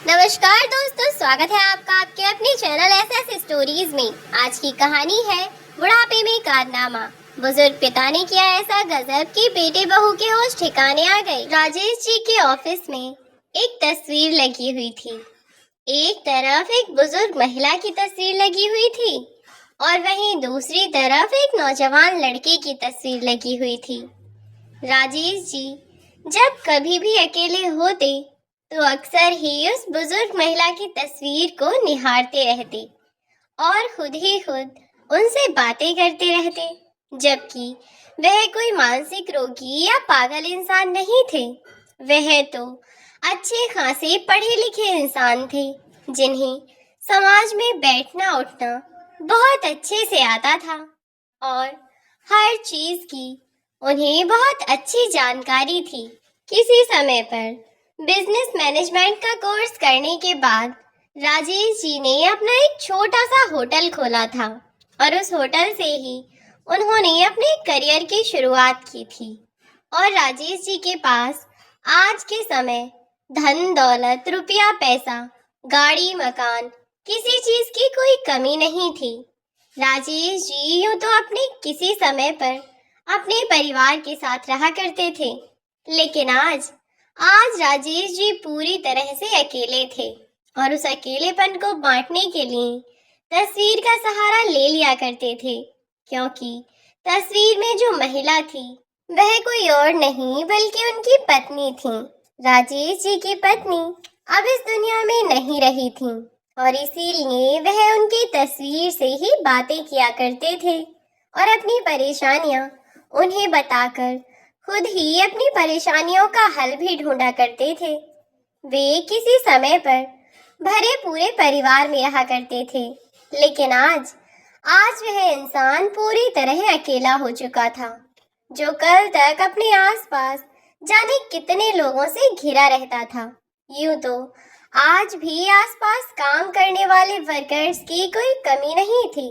नमस्कार दोस्तों, स्वागत है आपका आपके अपने चैनल एसएस स्टोरीज में। आज की कहानी है बुढ़ापे में कारनामा। बुजुर्ग पिता ने किया ऐसा गजब कि बेटे बहू के होश ठिकाने आ गए। राजेश जी के ऑफिस में एक तस्वीर लगी हुई थी। एक तरफ एक बुजुर्ग महिला की तस्वीर लगी हुई थी और वहीं दूसरी तरफ एक नौजवान लड़के की तस्वीर लगी हुई थी। राजेश जी जब कभी भी अकेले होते तो अक्सर ही उस बुजुर्ग महिला की तस्वीर को निहारते रहते और खुद ही खुद उनसे बातें करते रहते, जबकि वह कोई मानसिक रोगी या पागल इंसान नहीं थे। वह तो अच्छे खासे पढ़े लिखे इंसान थे जिन्हें समाज में बैठना उठना बहुत अच्छे से आता था और हर चीज की उन्हें बहुत अच्छी जानकारी थी। किसी समय पर बिजनेस मैनेजमेंट का कोर्स करने के बाद राजेश जी ने अपना एक छोटा सा होटल खोला था और उस होटल से ही उन्होंने अपने करियर की शुरुआत की थी। और राजेश जी के पास आज के समय धन दौलत रुपया पैसा गाड़ी मकान किसी चीज की कोई कमी नहीं थी। राजेश जी यूं तो अपने किसी समय पर अपने परिवार के साथ रहा करते थे, लेकिन आज राजेश जी पूरी तरह से अकेले थे और उस अकेलेपन को बांटने के लिए तस्वीर का सहारा ले लिया करते थे, क्योंकि तस्वीर में जो महिला थी वह कोई और नहीं बल्कि उनकी पत्नी थी। राजेश जी की पत्नी अब इस दुनिया में नहीं रही थी और इसीलिए वह उनकी तस्वीर से ही बातें किया करते थे और अपनी परेशानियां उन्हें बताकर खुद ही अपनी परेशानियों का हल भी ढूंढा करते थे। वे किसी समय पर भरे पूरे परिवार में रहा करते थे, लेकिन आज वह इंसान पूरी तरह अकेला हो चुका था, जो कल तक अपने आसपास जाने कितने लोगों से घिरा रहता था। यूं तो आज भी आसपास काम करने वाले वर्कर्स की कोई कमी नहीं थी,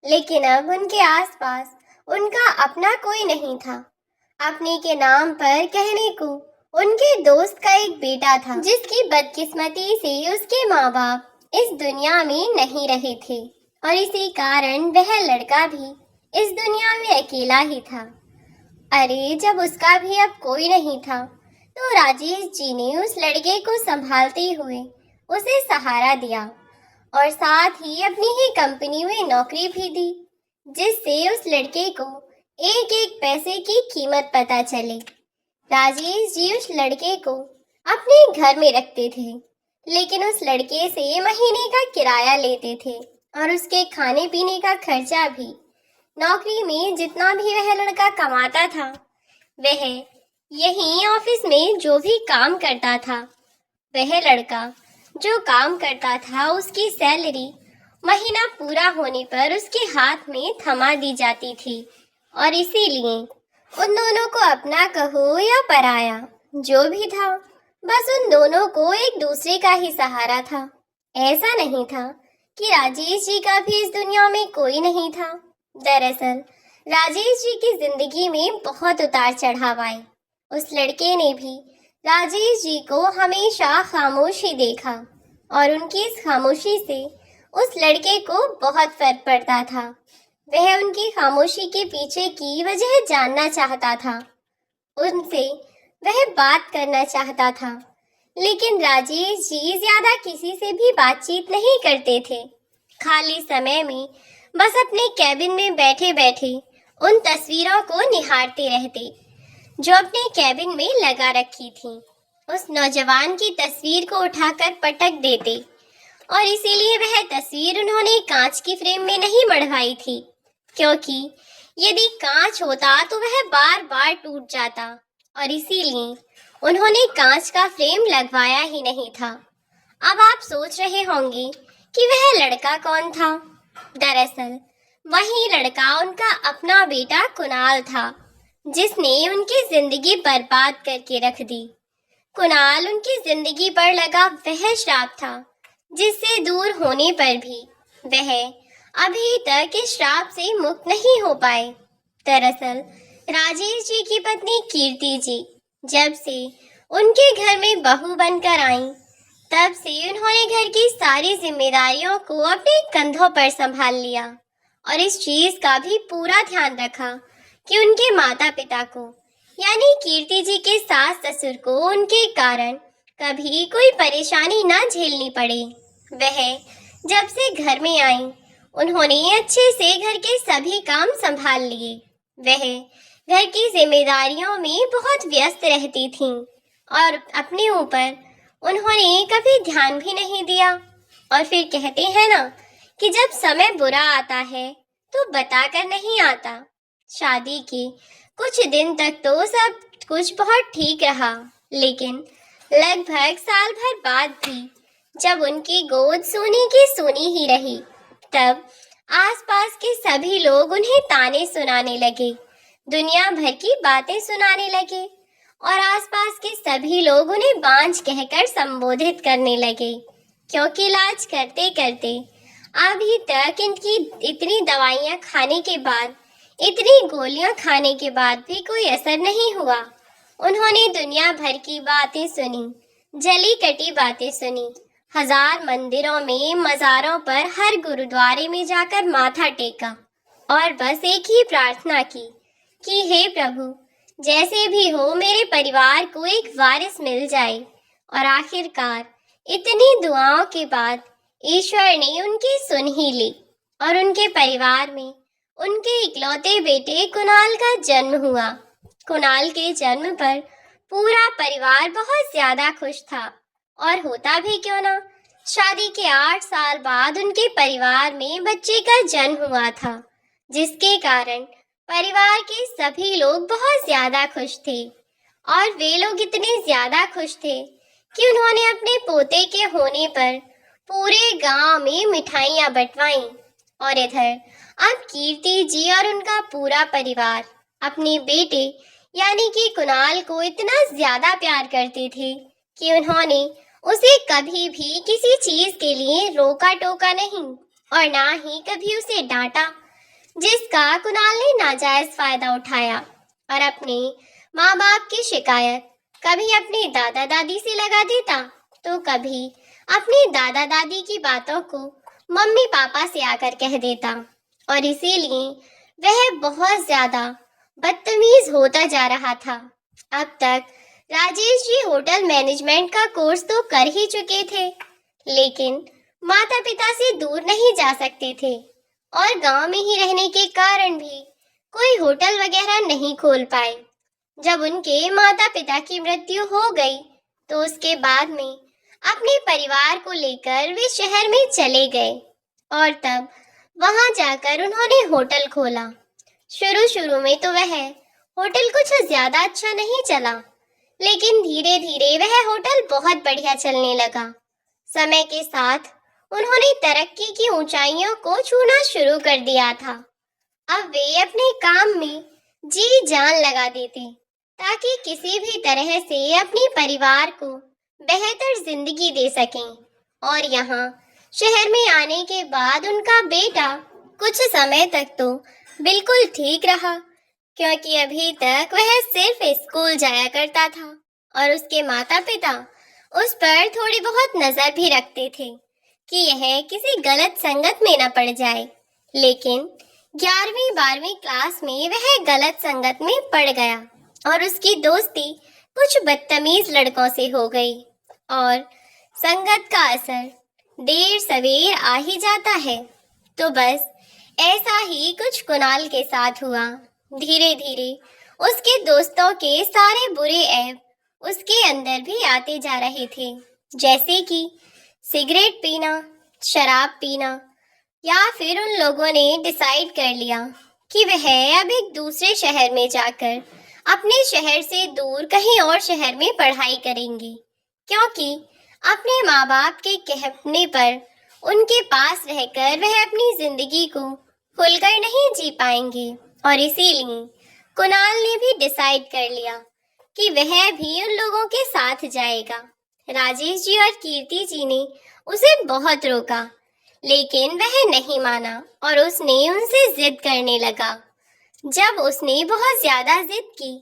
लेकिन अब उनके आसपास उनका अपना कोई नहीं था। अपने के नाम पर कहने को उनके दोस्त का एक बेटा था जिसकी बदकिस्मती से उसके माँ बाप इस दुनिया में नहीं रहे थे और इसी कारण वह लड़का भी इस दुनिया में अकेला ही था। अरे जब उसका भी अब कोई नहीं था तो राजेश जी ने उस लड़के को संभालते हुए उसे सहारा दिया और साथ ही अपनी ही कंपनी में नौकरी भी दी, जिससे उस लड़के को एक एक पैसे की कीमत पता चले। राजेश जी उस लड़के को अपने घर में रखते थे, लेकिन उस लड़के से महीने का किराया लेते थे और उसके खाने पीने का खर्चा भी नौकरी में जितना भी वह लड़का कमाता था वह यहीं ऑफिस में जो भी काम करता था, वह लड़का जो काम करता था उसकी सैलरी महीना पूरा होने पर उसके हाथ में थमा दी जाती थी और इसीलिए उन दोनों को अपना कहो या पराया जो भी था, बस उन दोनों को एक दूसरे का ही सहारा था। ऐसा नहीं था कि राजेश जी का भी इस दुनिया में कोई नहीं था। दरअसल राजेश जी की जिंदगी में बहुत उतार चढ़ाव आए। उस लड़के ने भी राजेश जी को हमेशा खामोश ही देखा और उनकी इस खामोशी से उस लड़के को बहुत फर्क पड़ता था। वह उनकी खामोशी के पीछे की वजह जानना चाहता था, उनसे वह बात करना चाहता था, लेकिन राजेश जी ज्यादा किसी से भी बातचीत नहीं करते थे। खाली समय में बस अपने कैबिन में बैठे बैठे उन तस्वीरों को निहारते रहते जो अपने कैबिन में लगा रखी थी। उस नौजवान की तस्वीर को उठाकर पटक देते और इसीलिए वह तस्वीर उन्होंने कांच की फ्रेम में नहीं मढ़वाई थी, क्योंकि यदि कांच होता तो वह बार बार टूट जाता और इसीलिए उन्होंने कांच का फ्रेम लगवाया ही नहीं था। अब आप सोच रहे होंगे कि वह लड़का कौन था। दरअसल वही लड़का उनका अपना बेटा कुणाल था, जिसने उनकी जिंदगी बर्बाद करके रख दी। कुणाल उनकी जिंदगी पर लगा वह श्राप था जिससे दूर होने पर भी वह अभी तक इस श्राप से मुक्त नहीं हो पाए। दरअसल राजेश जी की पत्नी कीर्ति जी जब से उनके घर में बहू बनकर आई तब से उन्होंने घर की सारी जिम्मेदारियों को अपने कंधों पर संभाल लिया और इस चीज का भी पूरा ध्यान रखा कि उनके माता पिता को यानी कीर्ति जी के सास ससुर को उनके कारण कभी कोई परेशानी ना झेलनी पड़े। वह जब से घर में आई उन्होंने अच्छे से घर के सभी काम संभाल लिए। वह घर की जिम्मेदारियों में बहुत व्यस्त रहती थीं और अपने ऊपर उन्होंने कभी ध्यान भी नहीं दिया। और फिर कहते हैं ना कि जब समय बुरा आता है तो बताकर नहीं आता। शादी के कुछ दिन तक तो सब कुछ बहुत ठीक रहा, लेकिन लगभग साल भर बाद भी जब उनकी गोद सोने की सोनी ही रही, तब आसपास के सभी लोग उन्हें ताने सुनाने लगे, दुनिया भर की बातें सुनाने लगे और आसपास के सभी लोग उन्हें बांझ कहकर संबोधित करने लगे, क्योंकि इलाज करते करते अभी तक इनकी इतनी दवाइयां खाने के बाद, इतनी गोलियां खाने के बाद भी कोई असर नहीं हुआ। उन्होंने दुनिया भर की बातें सुनी, जली कटी बातें सुनी, हजार मंदिरों में, मज़ारों पर, हर गुरुद्वारे में जाकर माथा टेका और बस एक ही प्रार्थना की कि हे प्रभु, जैसे भी हो मेरे परिवार को एक वारिस मिल जाए। और आखिरकार इतनी दुआओं के बाद ईश्वर ने उनकी सुन ही ली और उनके परिवार में उनके इकलौते बेटे कुणाल का जन्म हुआ। कुणाल के जन्म पर पूरा परिवार बहुत ज्यादा खुश था और होता भी क्यों ना, शादी के 8 साल बाद उनके परिवार में बच्चे का जन्म हुआ था, जिसके कारण परिवार के सभी लोग बहुत ज्यादा खुश थे। और वे लोग इतने ज्यादा खुश थे कि उन्होंने अपने पोते के होने पर पूरे गांव में मिठाइयां बंटवाई। और इधर अब कीर्ति जी और उनका पूरा परिवार अपने बेटे यानी कि कुणाल को इतना ज्यादा प्यार करते थे कि उन्होंने उसे कभी भी किसी चीज के लिए रोका टोका नहीं और ना ही कभी उसे डांटा, जिसका कुणाल ने नाजायज फायदा उठाया और अपने माँ बाप की शिकायत कभी अपने दादा दादी से लगा देता तो कभी अपने दादा दादी की बातों को मम्मी पापा से आकर कह देता। और इसीलिए वह बहुत ज्यादा बदतमीज होता जा रहा था। अब तक राजेश जी होटल मैनेजमेंट का कोर्स तो कर ही चुके थे, लेकिन माता पिता से दूर नहीं जा सकते थे और गांव में ही रहने के कारण भी कोई होटल वगैरह नहीं खोल पाए। जब उनके माता पिता की मृत्यु हो गई तो उसके बाद में अपने परिवार को लेकर वे शहर में चले गए और तब वहां जाकर उन्होंने होटल खोला। शुरू में तो वह होटल कुछ ज्यादा अच्छा नहीं चला, लेकिन धीरे धीरे वह होटल बहुत बढ़िया चलने लगा। समय के साथ उन्होंने तरक्की की ऊंचाइयों को छूना शुरू कर दिया था। अब वे अपने काम में जी जान लगा देते ताकि किसी भी तरह से अपने परिवार को बेहतर जिंदगी दे सकें। और यहाँ शहर में आने के बाद उनका बेटा कुछ समय तक तो बिल्कुल ठीक रहा, क्योंकि अभी तक वह सिर्फ स्कूल जाया करता था और उसके माता पिता उस पर थोड़ी बहुत नजर भी रखते थे कि यह किसी गलत संगत में न पड़ जाए। लेकिन 11वीं 12वीं क्लास में वह गलत संगत में पड़ गया और उसकी दोस्ती कुछ बदतमीज लड़कों से हो गई और संगत का असर देर सवेर आ ही जाता है। तो बस ऐसा ही कुछ कुणाल के साथ हुआ। धीरे धीरे उसके दोस्तों के सारे बुरे ऐब उसके अंदर भी आते जा रहे थे, जैसे कि सिगरेट पीना, शराब पीना, या फिर उन लोगों ने डिसाइड कर लिया कि वह अब एक दूसरे शहर में जाकर अपने शहर से दूर कहीं और शहर में पढ़ाई करेंगे, क्योंकि अपने माँ बाप के कहने पर उनके पास रहकर वह अपनी जिंदगी को खुलकर नहीं जी पाएंगे। और इसीलिए कुणाल ने भी डिसाइड कर लिया कि वह भी उन लोगों के साथ जाएगा। राजेश जी और कीर्ति जी ने उसे बहुत रोका, लेकिन वह नहीं माना और उसने उनसे जिद करने लगा। जब उसने बहुत ज्यादा जिद की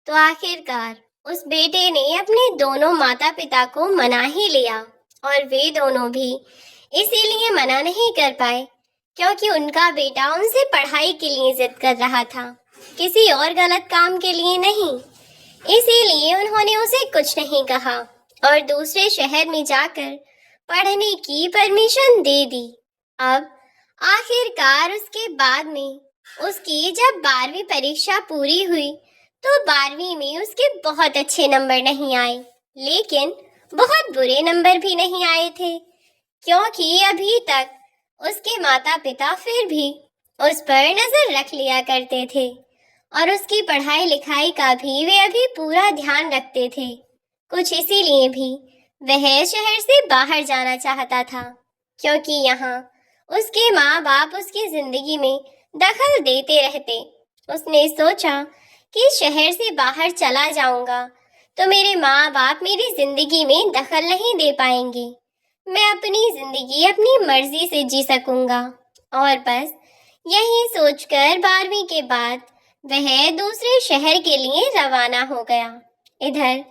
तो आखिरकार उस बेटे ने अपने दोनों माता पिता को मना ही लिया और वे दोनों भी इसीलिए मना नहीं कर पाए क्योंकि उनका बेटा उनसे पढ़ाई के लिए जिद कर रहा था, किसी और गलत काम के लिए नहीं। इसीलिए उन्होंने उसे कुछ नहीं कहा और दूसरे शहर में जाकर पढ़ने की परमिशन दे दी। अब आखिरकार उसके बाद में उसकी जब 12वीं परीक्षा पूरी हुई तो 12वीं में उसके बहुत अच्छे नंबर नहीं आए, लेकिन बहुत बुरे नंबर भी नहीं आए थे क्योंकि अभी तक उसके माता पिता फिर भी उस पर नजर रख लिया करते थे और उसकी पढ़ाई लिखाई का भी वे अभी पूरा ध्यान रखते थे। कुछ इसीलिए भी वह शहर से बाहर जाना चाहता था क्योंकि यहाँ उसके माँ बाप उसकी जिंदगी में दखल देते रहते। उसने सोचा कि शहर से बाहर चला जाऊंगा तो मेरे माँ बाप मेरी जिंदगी में दखल नहीं दे पाएंगे, मैं अपनी जिंदगी अपनी मर्जी से जी सकूंगा। और बस यही सोचकर 12वीं के बाद वह दूसरे शहर के लिए रवाना हो गया। इधर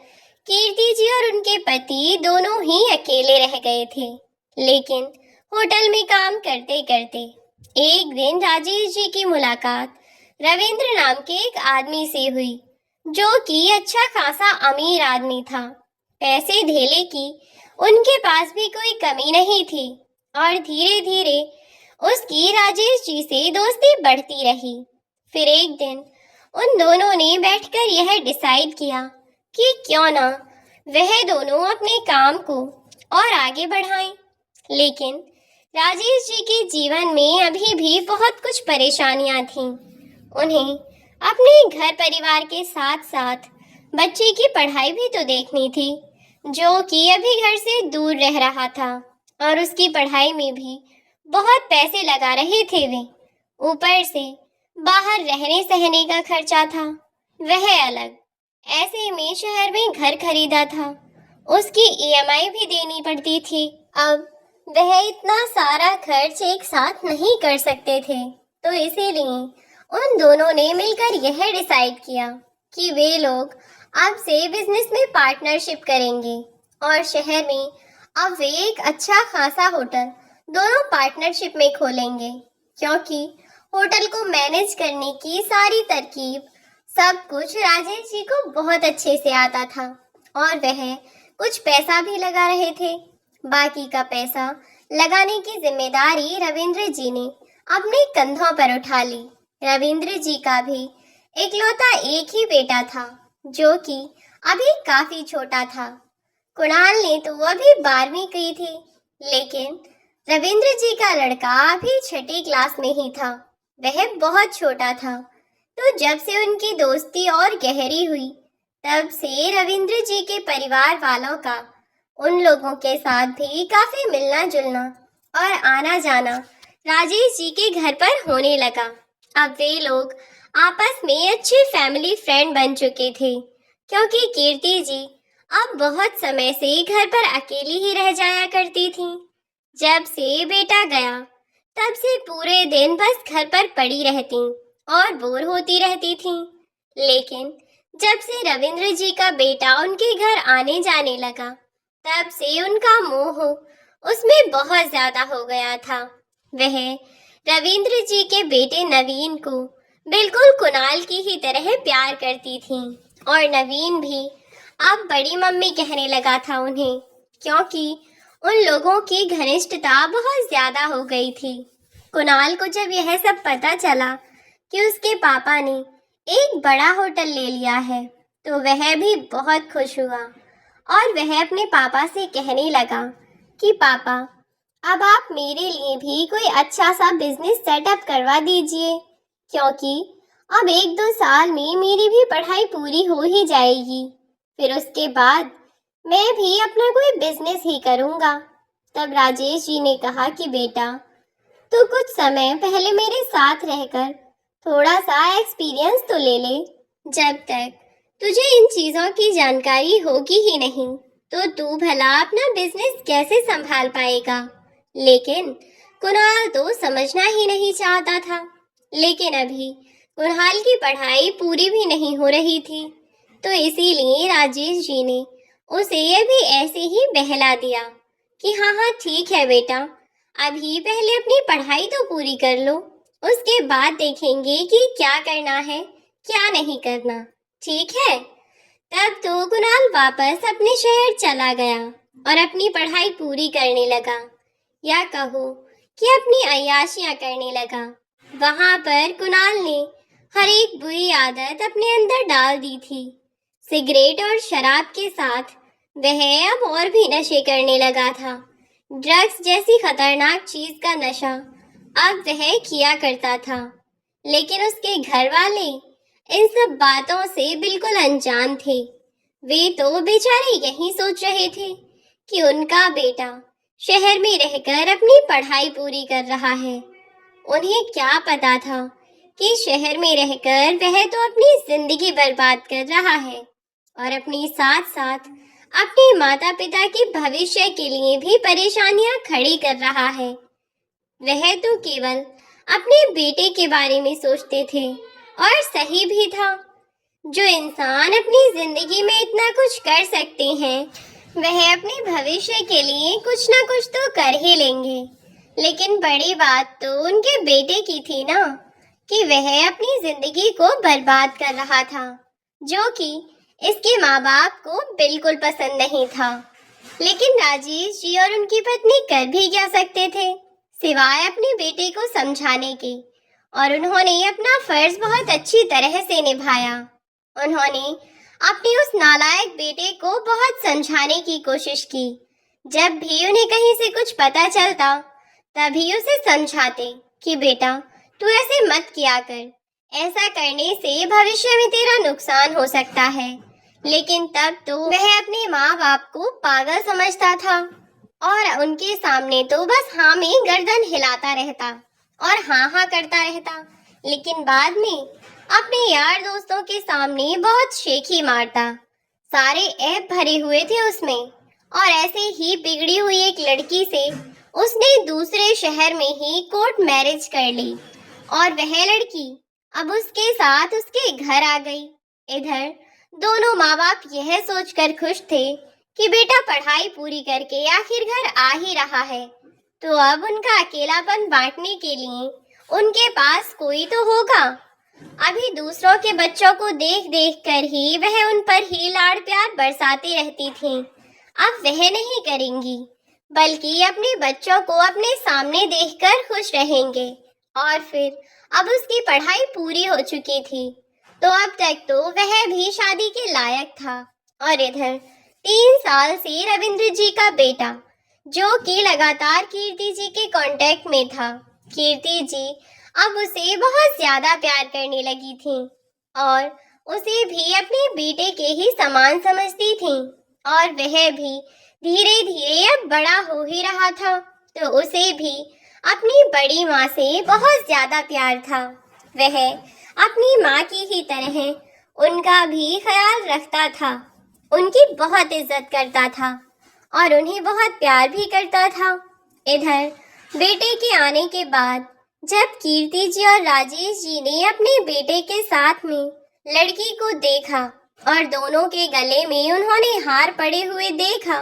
कीर्ति जी और उनके पति दोनों ही अकेले रह गए थे, लेकिन होटल में काम करते करते एक दिन राजेश जी की मुलाकात रविंद्र नाम के एक आदमी से हुई जो कि अच्छा खासा अमीर आदमी था। पैसे धेले की उनके पास भी कोई कमी नहीं थी और धीरे धीरे उसकी राजेश जी से दोस्ती बढ़ती रही। फिर एक दिन उन दोनों ने बैठकर यह डिसाइड किया कि क्यों ना वह दोनों अपने काम को और आगे बढ़ाएं। लेकिन राजेश जी के जीवन में अभी भी बहुत कुछ परेशानियां थीं। उन्हें अपने घर परिवार के साथ साथ बच्चे की पढ़ाई भी तो देखनी थी जो कि अभी घर से दूर रह रहा था और उसकी पढ़ाई में भी बहुत पैसे लगा रहे थे वे। ऊपर से बाहर रहने सहने का खर्चा था वह अलग। ऐसे में शहर में घर खरीदा था, उसकी ईएमआई भी देनी पड़ती थी। अब वह इतना सारा खर्च एक साथ नहीं कर सकते थे, तो इसीलिए उन दोनों ने मिलकर यह डिसाइड किया कि वे लोग अब से बिजनेस में पार्टनरशिप करेंगे और शहर में अब वे एक अच्छा खासा होटल दोनों पार्टनरशिप में खोलेंगे क्योंकि होटल को मैनेज करने की सारी तरकीब सब कुछ राजेश जी को बहुत अच्छे से आता था और वह कुछ पैसा भी लगा रहे थे। बाकी का पैसा लगाने की जिम्मेदारी रविंद्र जी ने अपने कंधों पर उठा ली। रविंद्र जी का भी इकलौता एक ही बेटा था जो कि अभी काफी छोटा था। कुणाल ने तो अभी 12वीं की थी, लेकिन रविंद्र जी का लड़का अभी 6ठी क्लास में ही था। वह बहुत छोटा था, तो जब से उनकी दोस्ती और गहरी हुई तब से रविंद्र जी के परिवार वालों का उन लोगों के साथ भी काफी मिलना जुलना और आना जाना राजेश जी के घर पर होने लगा। अब वे लोग आपस में अच्छे फैमिली फ्रेंड बन चुके थे क्योंकि कीर्ति जी अब बहुत समय से घर पर अकेली ही रह जाया करती थी। जब से बेटा गया तब से पूरे दिन बस घर पर पड़ी रहती और बोर होती रहती थी। लेकिन जब से रविंद्र जी का बेटा उनके घर आने जाने लगा तब से उनका मोह उसमें बहुत ज्यादा हो गया था। वह रविंद्र जी के बेटे नवीन को बिल्कुल कुणाल की ही तरह प्यार करती थी और नवीन भी अब बड़ी मम्मी कहने लगा था उन्हें क्योंकि उन लोगों की घनिष्ठता बहुत ज्यादा हो गई थी। कुणाल को जब यह सब पता चला कि उसके पापा ने एक बड़ा होटल ले लिया है तो वह भी बहुत खुश हुआ और वह अपने पापा से कहने लगा कि पापा अब आप मेरे लिए भी कोई अच्छा सा बिजनेस सेटअप करवा दीजिए क्योंकि अब 1-2 साल में मेरी भी पढ़ाई पूरी हो ही जाएगी, फिर उसके बाद मैं भी अपना कोई बिजनेस ही करूँगा। तब राजेश जी ने कहा कि बेटा तू कुछ समय पहले मेरे साथ रहकर थोड़ा सा एक्सपीरियंस तो ले ले। जब तक तुझे इन चीज़ों की जानकारी होगी ही नहीं तो तू भला अपना बिजनेस कैसे संभाल पाएगा। लेकिन कुणाल तो समझना ही नहीं चाहता था। लेकिन अभी कुणाल की पढ़ाई पूरी भी नहीं हो रही थी, तो इसीलिए राजेश जी ने उसे अभी ऐसे ही बहला दिया कि हाँ हाँ ठीक है बेटा, अभी पहले अपनी पढ़ाई तो पूरी कर लो, उसके बाद देखेंगे कि क्या करना है क्या नहीं करना, ठीक है। तब तो कुणाल वापस अपने शहर चला गया और अपनी पढ़ाई पूरी करने लगा, या कहो कि अपनी अय्याशियां करने लगा। वहां पर कुणाल ने हर एक बुरी आदत अपने अंदर डाल दी थी। सिगरेट और शराब के साथ वह अब और भी नशे करने लगा था। ड्रग्स जैसी खतरनाक चीज का नशा अब वह किया करता था, लेकिन उसके घर वाले इन सब बातों से बिल्कुल अनजान थे। वे तो बेचारे यही सोच रहे थे कि उनका बेटा शहर में रहकर अपनी पढ़ाई पूरी कर रहा है। उन्हें क्या पता था कि शहर में रहकर वह तो अपनी जिंदगी बर्बाद कर रहा है और अपने साथ साथ अपने माता पिता के भविष्य के लिए भी परेशानियां खड़ी कर रहा है। वह तो केवल अपने बेटे के बारे में सोचते थे, और सही भी था। जो इंसान अपनी जिंदगी में इतना कुछ कर सकते हैं, वह अपने भविष्य के लिए कुछ ना कुछ तो कर ही लेंगे। लेकिन बड़ी बात तो उनके बेटे की थी ना, कि वह अपनी जिंदगी को बर्बाद कर रहा था, जो कि इसके माँ बाप को बिल्कुल पसंद नहीं था। लेकिन राजेश जी और उनकी पत्नी कर भी क्या सकते थे, सिवाय अपने बेटे को समझाने के। और उन्होंने अपना फर्ज बहुत अच्छी तरह से निभाया। उन्होंने अपने उस नालायक बेटे को बहुत समझाने की कोशिश की। जब भी उन्हें कहीं से कुछ पता चलता, तभी उसे समझाते कि बेटा तू ऐसे मत किया कर, ऐसा करने से भविष्य में तेरा नुकसान हो सकता है। लेकिन तब तो वह अपने माँ बाप को पागल समझता था और उनके सामने तो बस हाँ में गर्दन हिलाता रहता और हाँ हाँ करता रहता। लेकिन बाद में अपने यार दोस्तों के सामने बहुत शेखी मारता। सारे ऐब भरे हुए थे उसमें, और ऐसे ही बिगड़ी हुई एक लड़की से उसने दूसरे शहर में ही कोर्ट मैरिज कर ली, और वह लड़की अब उसके साथ उसके घर आ गई। इधर दोनों माँ बाप यह सोचकर खुश थे कि बेटा पढ़ाई पूरी करके आखिर घर आ ही रहा है, तो अब उनका अकेलापन बांटने के लिए उनके पास कोई तो होगा। अभी दूसरों के बच्चों को देख देख कर ही वह उन पर ही लाड़ प्यार बरसाती रहती थी। अब वह नहीं करेंगी, बल्कि अपने बच्चों को अपने सामने देखकर खुश रहेंगे। और फिर अब उसकी पढ़ाई पूरी हो चुकी थी, तो अब तक तो वह भी शादी के लायक था। और इधर 3 साल से रविंद्र जी का बेटा, जो कि लगातार कीर्ति जी के कांटेक्ट में था। कीर्ति जी अब उसे बहुत ज्यादा प्यार करने लगी थी और उसे भी अपने बेटे के ही समान समझती थी। और वह भी धीरे धीरे अब बड़ा हो ही रहा था, तो उसे भी अपनी बड़ी माँ से बहुत ज्यादा प्यार था। वह अपनी माँ की ही तरह उनका भी ख्याल रखता था, उनकी बहुत इज्जत करता था और उन्हें बहुत प्यार भी करता था। इधर बेटे के आने के बाद जब कीर्ति जी और राजेश जी ने अपने बेटे के साथ में लड़की को देखा और दोनों के गले में उन्होंने हार पड़े हुए देखा,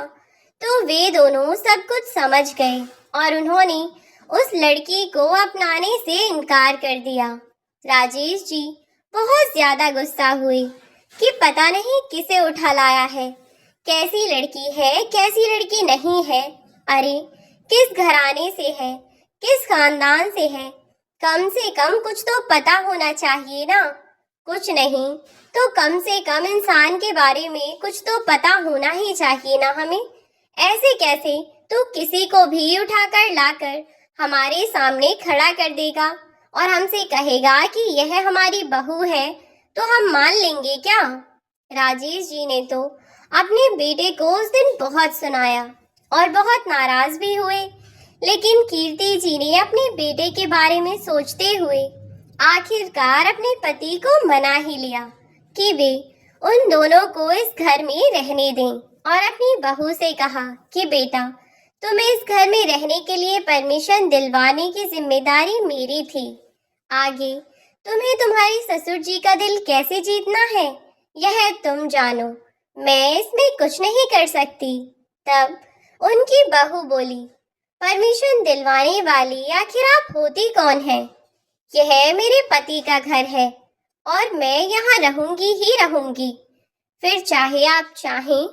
तो वे दोनों सब कुछ समझ गए और उन्होंने उस लड़की को अपनाने से इनकार कर दिया। राजेश जी बहुत ज्यादा गुस्सा हुए कि पता नहीं किसे उठा लाया है, कैसी लड़की है कैसी लड़की नहीं है, अरे किस घराने से है, किस खानदान से है, कम से कम कुछ तो पता होना चाहिए ना। कुछ नहीं तो कम से कम इंसान के बारे में कुछ तो पता होना ही चाहिए ना हमें। ऐसे कैसे तो किसी को भी उठाकर लाकर हमारे सामने खड़ा कर देगा और हमसे कहेगा कि यह हमारी बहू है, तो हम मान लेंगे क्या? राजेश जी ने तो अपने बेटे को उस दिन बहुत सुनाया और बहुत नाराज भी हुए, लेकिन कीर्ति जी ने अपने बेटे के बारे में सोचते हुए आखिरकार अपने पति को मना ही लिया कि वे उन दोनों को इस घर में रहने दें, और अपनी बहू से कहा कि बेटा तुम्हें इस घर में रहने के लिए परमिशन दिलवाने की जिम्मेदारी मेरी थी। आगे तुम्हें तुम्हारे ससुर जी का दिल कैसे जीतना है यह तुम जानो, मैं इसमें कुछ नहीं कर सकती। तब उनकी बहू बोली, परमिशन दिलवाने वाली आखिर आप होती कौन है? यह मेरे पति का घर है और मैं यहाँ रहूंगी ही रहूंगी। फिर चाहे आप चाहें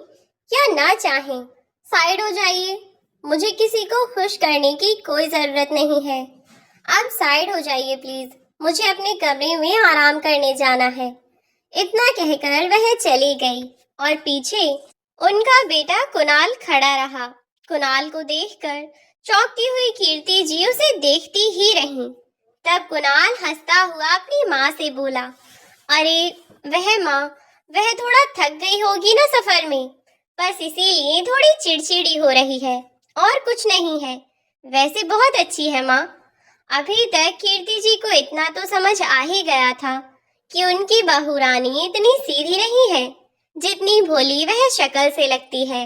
या ना चाहें, साइड हो जाइए। मुझे किसी को खुश करने की कोई जरूरत नहीं है। आप साइड हो जाइए प्लीज, मुझे अपने कमरे में आराम करने जाना है। इतना कहकर वह चली गई और पीछे उनका बेटा कुणाल खड़ा रहा। कुणाल को देखकर चौंकती हुई कीर्ति जी उसे देखती ही रही। तब कुणाल हंसता हुआ अपनी माँ से बोला, अरे वह थोड़ा थक गई होगी ना सफर में, बस इसीलिए थोड़ी चिड़चिड़ी हो रही है और कुछ नहीं है। वैसे बहुत अच्छी है माँ। अभी तक कीर्ति जी को इतना तो समझ आ ही गया था कि उनकी बहू रानी इतनी सीधी नहीं है जितनी भोली वह शक्ल से लगती है,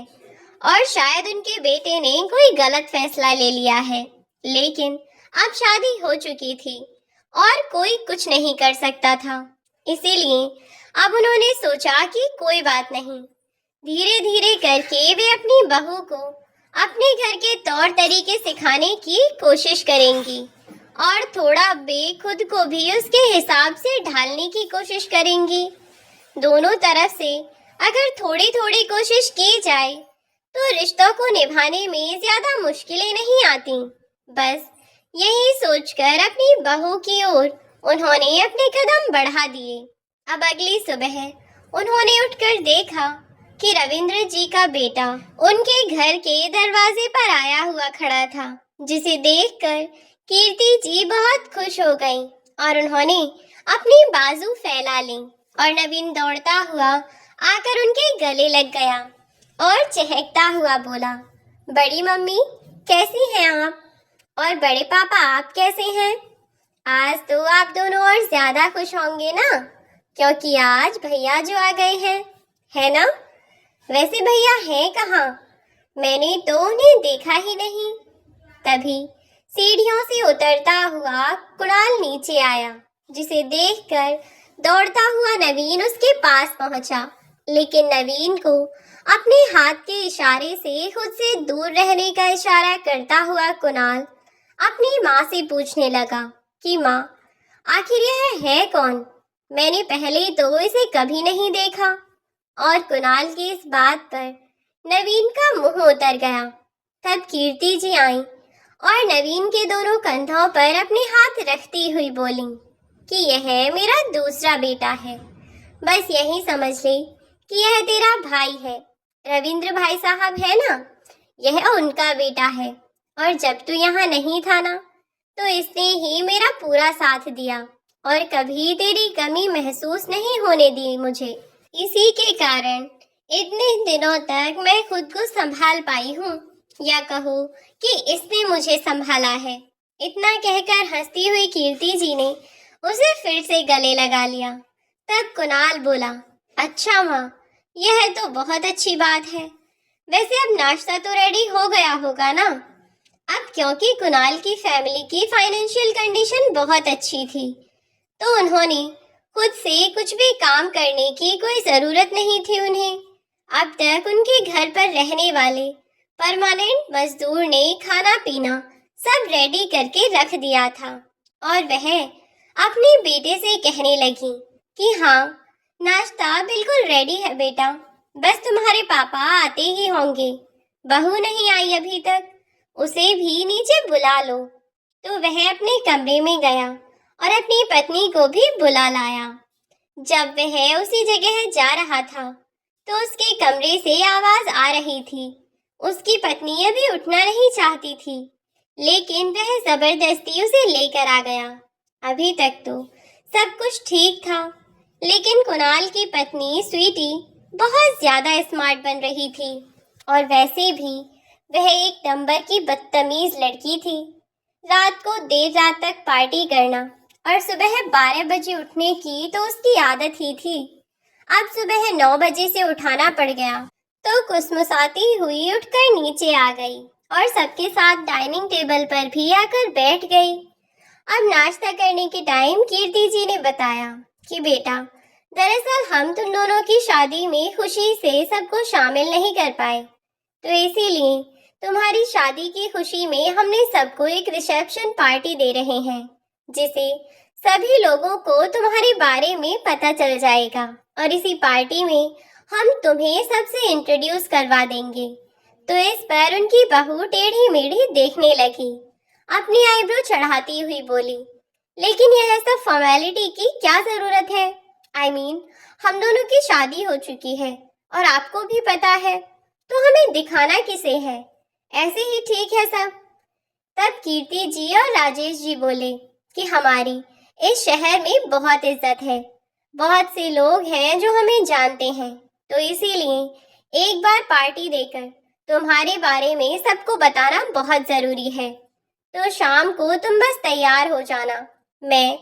और शायद उनके बेटे ने कोई गलत फैसला ले लिया है। लेकिन अब शादी हो चुकी थी और कोई कुछ नहीं कर सकता था, इसीलिए अब उन्होंने सोचा कि कोई बात नहीं, धीरे धीरे करके वे अपनी बहू को अपने घर के तौर तरीके सिखाने की कोशिश करेंगी और थोड़ा वे खुद को भी उसके हिसाब से ढालने की कोशिश करेंगी। दोनों तरफ से अगर थोड़ी थोड़ी कोशिश की जाए तो रिश्तों को निभाने में ज्यादा मुश्किलें नहीं आती। बस यही सोचकर अपनी बहू की ओर उन्होंने अपने कदम बढ़ा दिए। अब अगली सुबह उन्होंने उठकर देखा कि रविंद्र जी का बेटा उनके घर के दरवाजे पर आया हुआ खड़ा था, जिसे देखकर कीर्ति जी बहुत खुश हो गईं और उन्होंने अपनी बाजू फैला ली और नवीन दौड़ता हुआ आकर उनके गले लग गया और चहकता हुआ बोला, बड़ी मम्मी कैसी हैं आप? और बड़े पापा आप कैसे हैं? आज तो आप दोनों और ज्यादा खुश होंगे ना, क्योंकि आज भैया जो आ गए हैं, है ना? वैसे भैया हैं कहाँ? मैंने तो उन्हें देखा ही नहीं। तभी सीढ़ियों से उतरता हुआ कुणाल नीचे आया, जिसे देखकर दौड़ता हुआ नवीन उसके पास पहुंचा। लेकिन नवीन को अपने हाथ के इशारे से खुद से दूर रहने का इशारा करता हुआ कुणाल अपनी माँ से पूछने लगा कि माँ, आखिर यह है कौन? मैंने पहले तो इसे कभी नहीं देखा। और कुणाल की इस बात पर नवीन का मुंह उतर गया। तब कीर्ति जी आई और नवीन के दोनों कंधों पर अपने हाथ रखती हुई बोली कि यह मेरा दूसरा बेटा है। बस यही समझ ले कि यह तेरा भाई है, रविंद्र भाई साहब है ना, यह उनका बेटा है। और जब तू यहाँ नहीं था ना, तो इसने ही मेरा पूरा साथ दिया और कभी तेरी कमी महसूस नहीं होने दी मुझे। इसी के कारण इतने दिनों तक मैं खुद को संभाल पाई हूँ, या कहो कि इसने मुझे संभाला है। इतना कहकर हंसती हुई कीर्ति जी ने उसे फिर से गले लगा लिया। तब कुणाल बोला, अच्छा माँ, यह तो बहुत अच्छी बात है। वैसे अब नाश्ता तो रेडी हो गया होगा ना? अब क्योंकि कुणाल की फैमिली की फाइनेंशियल कंडीशन बहुत अच्छी थी, तो उन्होंने खुद से कुछ भी काम करने की कोई जरूरत नहीं थी उन्हें। अब तक उनके घर पर रहने वाले परमानेंट मजदूर ने खाना पीना सब रेडी करके रख दिया था और वह अपने बेटे से कहने लगी कि हाँ, नाश्ता बिल्कुल रेडी है बेटा, बस तुम्हारे पापा आते ही होंगे। बहू नहीं आई अभी तक, उसे भी नीचे बुला लो। तो वह अपने कमरे में गया और अपनी पत्नी को भी बुला लाया। जब वह उसी जगह जा रहा था तो उसके कमरे से आवाज आ रही थी। उसकी पत्नी अभी उठना नहीं चाहती थी, लेकिन वह जबरदस्ती उसे लेकर आ गया। अभी तक तो सब कुछ ठीक था, लेकिन कुणाल की पत्नी स्वीटी बहुत ज्यादा स्मार्ट बन रही थी और वैसे भी वह एक नंबर की बदतमीज लड़की थी। रात को देर रात तक पार्टी करना और सुबह 12 बजे उठने की तो उसकी आदत ही थी। अब सुबह 9 बजे से उठाना पड़ गया तो कुसमुसाती हुई उठकर नीचे आ गई और सबके साथ डाइनिंग टेबल पर भी आकर बैठ गई। अब नाश्ता करने के टाइम कीर्ति जी ने बताया कि बेटा, दरअसल हम तुम दोनों की शादी में खुशी से सबको शामिल नहीं कर पाए, तो इसीलिए तुम्हारी शादी की खुशी में हमने सबको एक रिसेप्शन पार्टी दे रहे हैं, जिसे सभी लोगों को तुम्हारे बारे में पता चल जाएगा और इसी पार्टी में हम तुम्हें सबसे इंट्रोड्यूस करवा देंगे। तो इस पर उनकी बहू टेढ़ी मेढ़ी देखने लगी, अपनी आईब्रो चढ़ाती हुई बोली, लेकिन यह सब फॉर्मेलिटी की क्या जरूरत है? हम दोनों की शादी हो चुकी है और आपको भी पता है, तो हमें दिखाना किसे है? ऐसे ही ठीक है सब। तब कीर्ति जी और राजेश जी बोले कि हमारी इस शहर में बहुत इज्जत है, बहुत से लोग हैं जो हमें जानते हैं, तो इसीलिए एक बार पार्टी देकर तुम्हारे बारे में सबको बताना बहुत जरूरी है। तो शाम को तुम बस तैयार हो जाना, मैं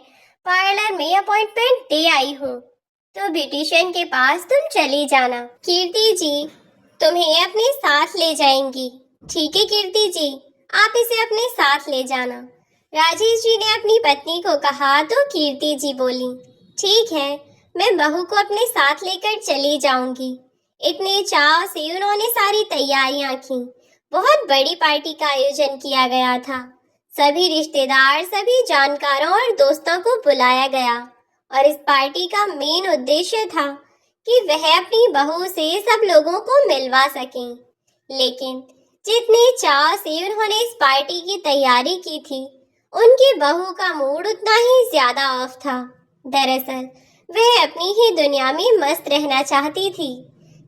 पार्लर में अपॉइंटमेंट दे आई हूँ, तो ब्यूटिशियन के पास तुम चली जाना। कीर्ति जी तुम्हें अपने साथ ले जाएंगी। ठीक है कीर्ति जी, आप इसे अपने साथ ले जाना। राजेश जी ने अपनी पत्नी को कहा तो कीर्ति जी बोली, ठीक है, मैं बहू को अपने साथ लेकर चली जाऊंगी। इतने चाव से उन्होंने सारी तैयारियां की। बहुत बड़ी पार्टी का आयोजन किया गया था। सभी रिश्तेदार, सभी जानकारों और दोस्तों को बुलाया गया और इस पार्टी का मेन उद्देश्य था कि वह अपनी बहू से सब लोगों को मिलवा सकें। लेकिन जितने चाव से उन्होंने इस पार्टी की तैयारी की थी, उनकी बहू का मूड उतना ही ज्यादा ऑफ था। दरअसल वह अपनी ही दुनिया में मस्त रहना चाहती थी,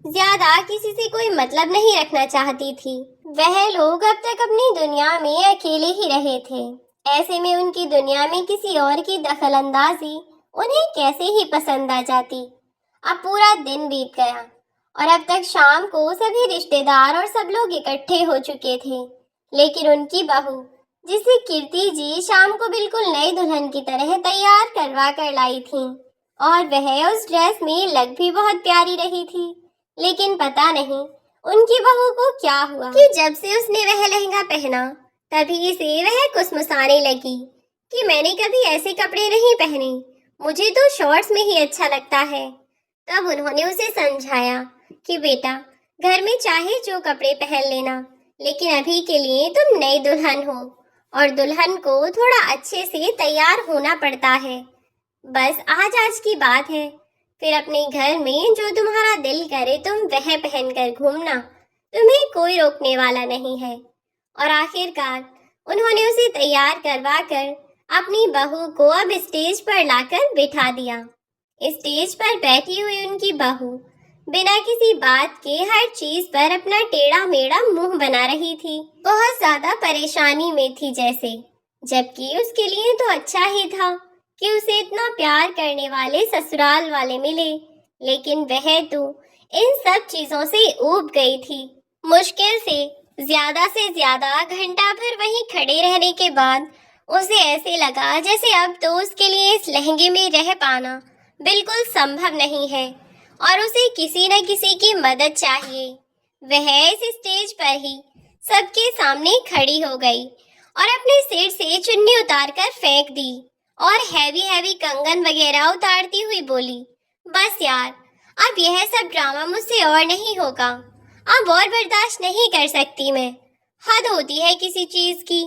ज्यादा किसी से कोई मतलब नहीं रखना चाहती थी। वह लोग अब तक अपनी दुनिया में अकेले ही रहे थे। ऐसे में उनकी दुनिया में किसी और की दखलंदाजी उन्हें कैसे ही पसंद आ जाती। अब पूरा दिन बीत गया और अब तक शाम को सभी रिश्तेदार और सब लोग इकट्ठे हो चुके थे, लेकिन उनकी बहू, जिसे कीर्ति जी शाम को बिल्कुल नई दुल्हन की तरह तैयार करवा कर लाई थी, और वह उस ड्रेस में लग भी बहुत प्यारी रही थी, लेकिन पता नहीं उनकी बहू को क्या हुआ कि जब से उसने वह लहंगा पहना, तभी से वह कुसमुसाने लगी कि मैंने कभी ऐसे कपड़े नहीं पहने, मुझे तो शॉर्ट्स में ही अच्छा लगता है। तब उन्होंने उसे समझाया कि बेटा, घर में चाहे जो कपड़े पहन लेना, लेकिन अभी के लिए तुम नई दुल्हन हो और दुल्हन को थोड़ा अच्छे से तैयार होना पड़ता है। बस आज की बात है, फिर अपने घर में जो तुम्हारा दिल करे तुम वह पहनकर घूमना, तुम्हें कोई रोकने वाला नहीं है। और आखिरकार उन्होंने उसे तैयार करवा कर अपनी बहू को अब स्टेज पर लाकर बिठा दिया। स्टेज पर बैठी हुई उनकी बहू बिना किसी बात के हर चीज पर अपना टेढ़ा मेढ़ा मुंह बना रही थी, बहुत ज्यादा परेशानी में थी जैसे, जबकि उसके लिए तो अच्छा ही था कि उसे इतना प्यार करने वाले ससुराल वाले मिले, लेकिन वह तो इन सब चीजों से ऊब गई थी। मुश्किल से ज्यादा घंटा भर वहीं खड़े रहने के बाद उसे ऐसे लगा जैसे अब तो उसके लिए इस लहंगे में रह पाना बिल्कुल संभव नहीं है और उसे किसी न किसी की मदद चाहिए। वह इस स्टेज पर ही सबके सामने खड़ी हो गई और अपने सिर से चुन्नी उतारकर फेंक दी और हैवी कंगन वगैरह उतारती हुई बोली, बस यार, अब यह सब ड्रामा मुझसे और नहीं होगा, अब और बर्दाश्त नहीं कर सकती मैं। हद होती है किसी चीज की।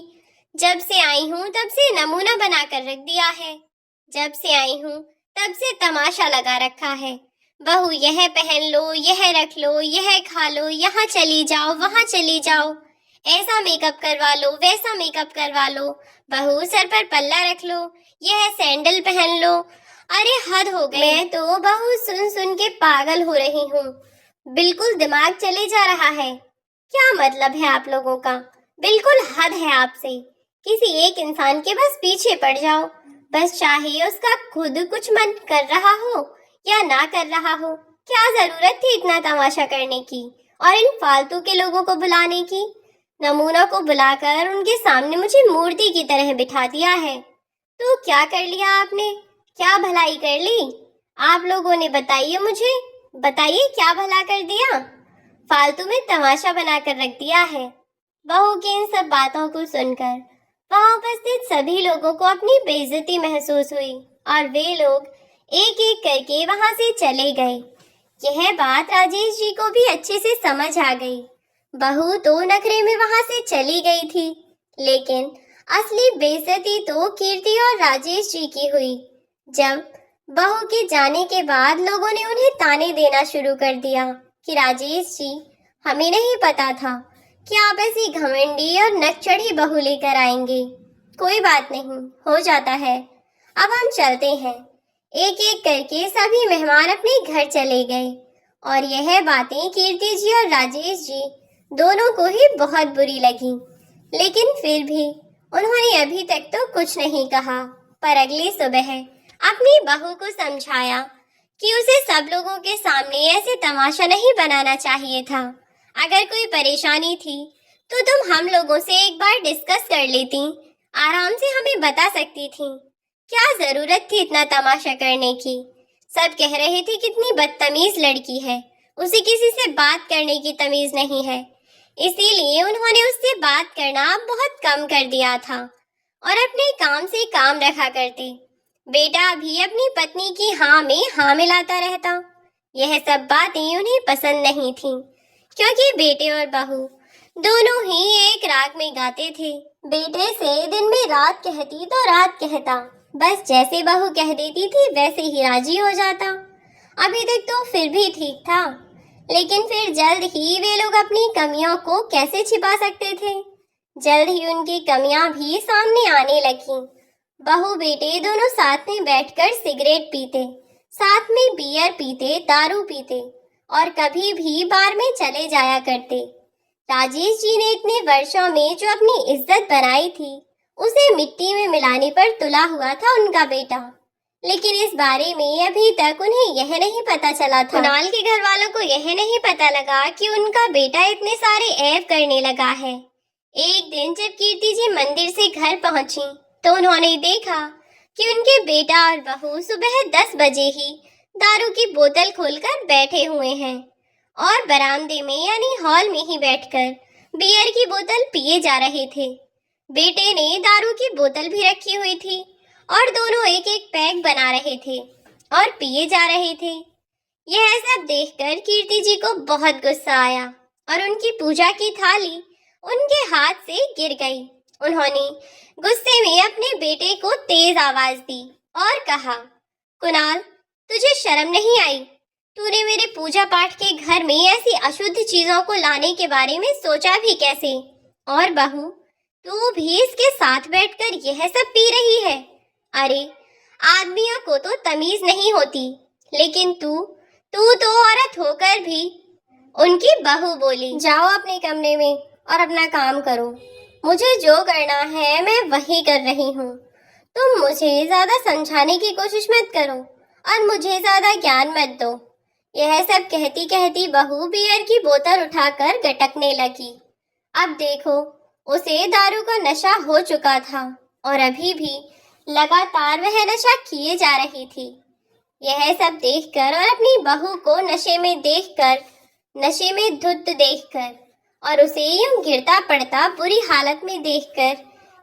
जब से आई हूँ तब से नमूना बना कर रख दिया है, जब से आई हूँ तब से तमाशा लगा रखा है। बहू यह पहन लो, यह रख लो, यह खा लो, यहाँ चली जाओ, वहाँ चली जाओ, ऐसा मेकअप करवा लो, वैसा मेकअप करवा लो, बहू सर पर पल्ला रख लो, यह सैंडल पहन लो। अरे हद हो गई। मैं तो बहू सुन सुन के पागल हो रही हूँ, बिल्कुल दिमाग चले जा रहा है। क्या मतलब है आप लोगों का? बिल्कुल हद है आपसे। किसी एक इंसान के बस पीछे पड़ जाओ, बस चाहे उसका खुद कुछ मन कर रहा हो या ना कर रहा हो। क्या जरूरत थी इतना तमाशा करने की और इन फालतू के लोगों को बुलाने की? नमूना को बुलाकर उनके सामने मुझे मूर्ति की तरह बिठा दिया है, तो क्या कर लिया आपने? क्या भलाई कर ली आप लोगों ने? बताइए मुझे, बताइए क्या भला कर दिया? फालतू में तमाशा बनाकर रख दिया है। बहू की इन सब बातों को सुनकर वहां उपस्थित सभी लोगों को अपनी बेइज्जती महसूस हुई और वे लोग एक एक करके वहां से चले गए। यह बात राजेश जी को भी अच्छे से समझ आ गई। बहू तो नखरे में वहां से चली गई थी, लेकिन असली बेइज्जती तो कीर्ति और राजेश जी की हुई। जब बहू के जाने के बाद लोगों ने उन्हें ताने देना शुरू कर दिया कि राजेश जी, हमें नहीं पता था कि आप ऐसी घमंडी और नकचढ़ी बहू लेकर आएंगे। कोई बात नहीं, हो जाता है, अब हम चलते हैं। एक एक करके सभी मेहमान अपने घर चले गए और यह बातें कीर्ति जी और राजेश जी दोनों को ही बहुत बुरी लगी। लेकिन फिर भी उन्होंने अभी तक तो कुछ नहीं कहा, पर अगली सुबह अपनी बहू को समझाया कि उसे सब लोगों के सामने ऐसे तमाशा नहीं बनाना चाहिए था। अगर कोई परेशानी थी तो तुम हम लोगों से एक बार डिस्कस कर लेती, आराम से हमें बता सकती थी। क्या जरूरत थी इतना तमाशा करने की? सब कह रहे थे कितनी बदतमीज लड़की है, उसे किसी से बात करने की तमीज नहीं है। इसीलिए उन्होंने उससे बात करना बहुत कम कर दिया था और अपने काम से काम रखा करते। बेटा भी अपनी पत्नी की हाँ में हाँ मिलाता रहता। यह सब बातें उन्हें पसंद नहीं थीं, क्योंकि बेटे और बहू दोनों ही एक राग में गाते थे। बेटे से दिन में रात कहती तो रात कहता, बस जैसे बहू कह देती थी वैसे ही राजी हो जाता। अभी तक तो फिर भी ठीक था, लेकिन फिर जल्द ही वे लोग अपनी कमियों को कैसे छिपा सकते थे? जल्द ही उनकी कमियां भी सामने आने लगीं। बहू बेटे दोनों साथ में बैठकर सिगरेट पीते, साथ में बियर पीते, दारू पीते और कभी भी बार में चले जाया करते। राजेश जी ने इतने वर्षों में जो अपनी इज्जत बनाई थी, उसे मिट्टी में मिलाने पर तुला हुआ था उनका बेटा। लेकिन इस बारे में अभी तक उन्हें यह नहीं पता चला था। कुणाल के घर वालों को यह नहीं पता लगा कि उनका बेटा इतने सारे ऐब करने लगा है। एक दिन जब कीर्ति जी मंदिर से घर पहुंची तो उन्होंने देखा कि उनके बेटा और बहू सुबह 10 बजे ही दारू की बोतल खोलकर बैठे हुए हैं और बरामदे में यानी हॉल में ही बैठकर बियर की बोतल पिए जा रहे थे। बेटे ने दारू की बोतल भी रखी हुई थी और दोनों एक एक पैक बना रहे थे और पिए जा रहे थे। यह सब देखकर कीर्ति जी को बहुत गुस्सा आया और उनकी पूजा की थाली उनके हाथ से गिर गई। उन्होंने गुस्से में अपने बेटे को तेज आवाज दी और कहा, कुणाल, तुझे शर्म नहीं आई? तूने मेरे पूजा पाठ के घर में ऐसी अशुद्ध चीजों को लाने के बारे में सोचा भी कैसे? और बहू, तू भी इसके साथ बैठकर यह सब पी रही है? अरे, आदमियों को तो तमीज नहीं होती, लेकिन तू तो औरत होकर भी। उनकी बहू बोली, जाओ अपने कमरे में और अपना काम करो। मुझे जो करना है मैं वही कर रही हूँ। तुम मुझे ज्यादा समझाने की कोशिश मत करो और मुझे ज्यादा ज्ञान मत दो। यह सब कहती कहती बहू बियर की बोतल उठाकर गटकने लगी। अब देखो, उसे दारू का नशा हो चुका था और अभी भी लगातार वह नशा किए जा रही थी। यह सब देखकर और अपनी बहू को नशे में देखकर, नशे में धुत देखकर और उसे यूं गिरता पड़ता बुरी हालत में देखकर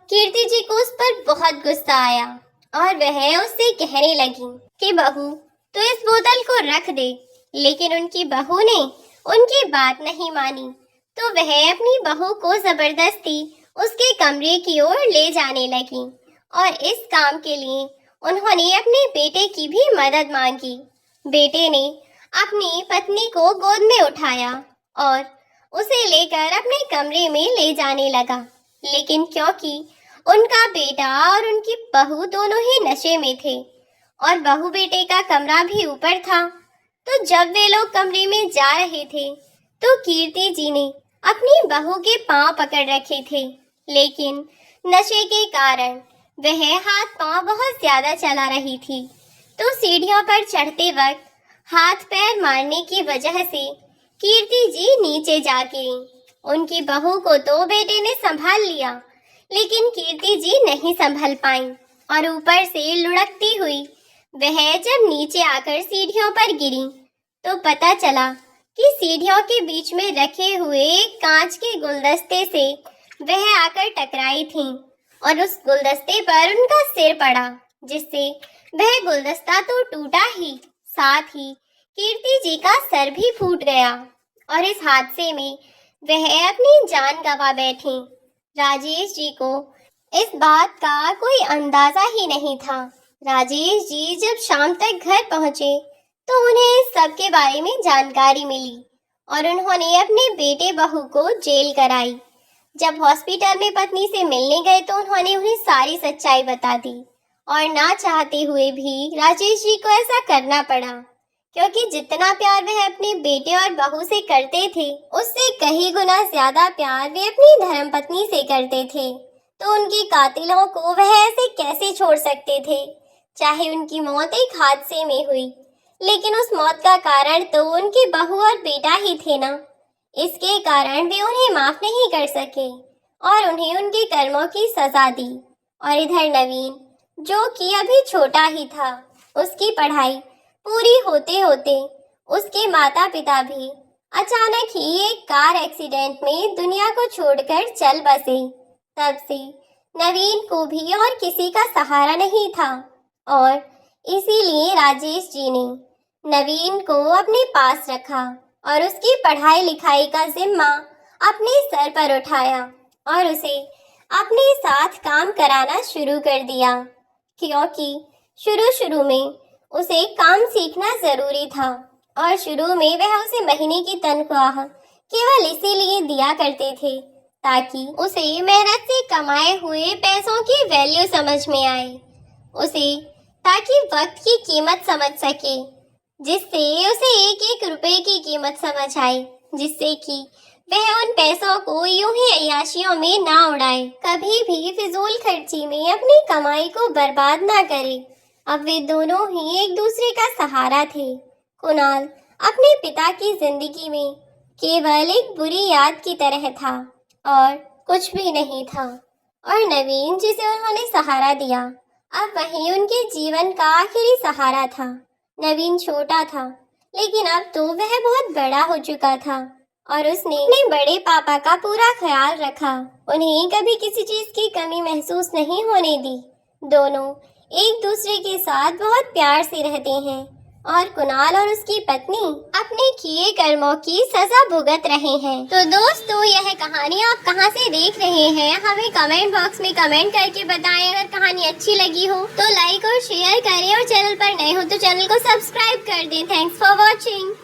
कीर्ति जी को उस पर बहुत गुस्सा आया और वह उससे कहने लगी कि बहू, तू इस बोतल को रख दे। लेकिन उनकी बहू ने उनकी बात नहीं मानी, तो वह अपनी बहू को जबरदस्ती उसके कमरे की ओर ले जाने लगी और इस काम के लिए उन्होंने अपने बेटे की भी मदद मांगी। बेटे ने अपनी पत्नी को गोद में उठाया और उसे लेकर अपने कमरे में ले जाने लगा। लेकिन क्योंकि उनका बेटा और उनकी बहू दोनों ही नशे में थे और बहू बेटे का कमरा भी ऊपर था, तो जब वे लोग कमरे में जा रहे थे तो कीर्ति जी ने अपनी बहू के पांव पकड़ रखे थे। लेकिन नशे के कारण वह हाथ पांव बहुत ज्यादा चला रही थी, तो सीढ़ियों पर चढ़ते वक्त हाथ पैर मारने की वजह से कीर्ति जी नीचे जा गिरी। उनकी बहू को तो बेटे ने संभाल लिया, लेकिन कीर्ति जी नहीं संभल पाई और ऊपर से लुढ़कती हुई वह जब नीचे आकर सीढ़ियों पर गिरी तो पता चला कि सीढ़ियों के बीच में रखे हुए एक कांच के गुलदस्ते से वह आकर टकराई थी और उस गुलदस्ते पर उनका सिर पड़ा, जिससे वह गुलदस्ता तो टूटा ही, साथ ही कीर्ति जी का सर भी फूट गया। और इस हादसे में वह अपनी जान गंवा बैठी। राजेश जी को इस बात का कोई अंदाजा ही नहीं था। राजेश जी जब शाम तक घर पहुंचे तो उन्हें इस सब के बारे में जानकारी मिली और उन्होंने अपने बेटे बहू को जेल कराई। जब हॉस्पिटल में पत्नी से मिलने गए तो उन्होंने उन्हें सारी सच्चाई बता दी और ना चाहते हुए भी राजेश जी को ऐसा करना पड़ा, क्योंकि जितना प्यार वह अपने बेटे और बहू से करते थे उससे कई गुना ज्यादा प्यार वे अपनी धर्मपत्नी से करते थे। तो उनके कातिलों को वह ऐसे कैसे छोड़ सकते थे? चाहे उनकी मौत एक हादसे में हुई, लेकिन उस मौत का कारण तो उनकी बहू और बेटा ही थे ना। इसके कारण वे उन्हें माफ नहीं कर सके और उन्हें उनके कर्मों की सजा दी। और इधर नवीन, जो कि अभी छोटा ही था, उसकी पढ़ाई पूरी होते होते उसके माता पिता भी अचानक ही एक कार एक्सीडेंट में दुनिया को छोड़कर चल बसे। तब से नवीन को भी और किसी का सहारा नहीं था और इसीलिए राजेश जी ने नवीन को अपने पास रखा और उसकी पढ़ाई लिखाई का जिम्मा अपने सर पर उठाया और उसे अपने साथ काम कराना शुरू कर दिया, क्योंकि शुरू में उसे काम सीखना जरूरी था और शुरू में वह उसे महीने की तनख्वाह केवल इसीलिए दिया करते थे ताकि उसे मेहनत से कमाए हुए पैसों की वैल्यू समझ में आए, उसे ताकि वक्त की कीमत समझ सके, जिससे उसे एक एक रुपए की कीमत समझ आए, जिससे कि वह उन पैसों को यूं ही अय्याशियों में ना उड़ाए, कभी भी फिजूल खर्ची में अपनी कमाई को बर्बाद ना करे। अब वे दोनों ही एक दूसरे का सहारा थे। कुणाल अपने पिता की जिंदगी में केवल एक बुरी याद की तरह था और कुछ भी नहीं था, और नवीन जिसे उन्होंने सहारा दिया अब वही उनके जीवन का आखिरी सहारा था। नवीन छोटा था, लेकिन अब तो वह बहुत बड़ा हो चुका था और उसने अपने बड़े पापा का पूरा ख्याल रखा। उन्हें कभी किसी चीज की कमी महसूस नहीं होने दी। दोनों एक दूसरे के साथ बहुत प्यार से रहते हैं और कुणाल और उसकी पत्नी अपने किए कर्मों की सजा भुगत रहे हैं। तो दोस्तों, यह कहानी आप कहां से देख रहे हैं हमें कमेंट बॉक्स में कमेंट करके बताएं। अगर कहानी अच्छी लगी हो तो लाइक और शेयर करें और चैनल पर नए हो तो चैनल को सब्सक्राइब कर दें। Thanks for watching.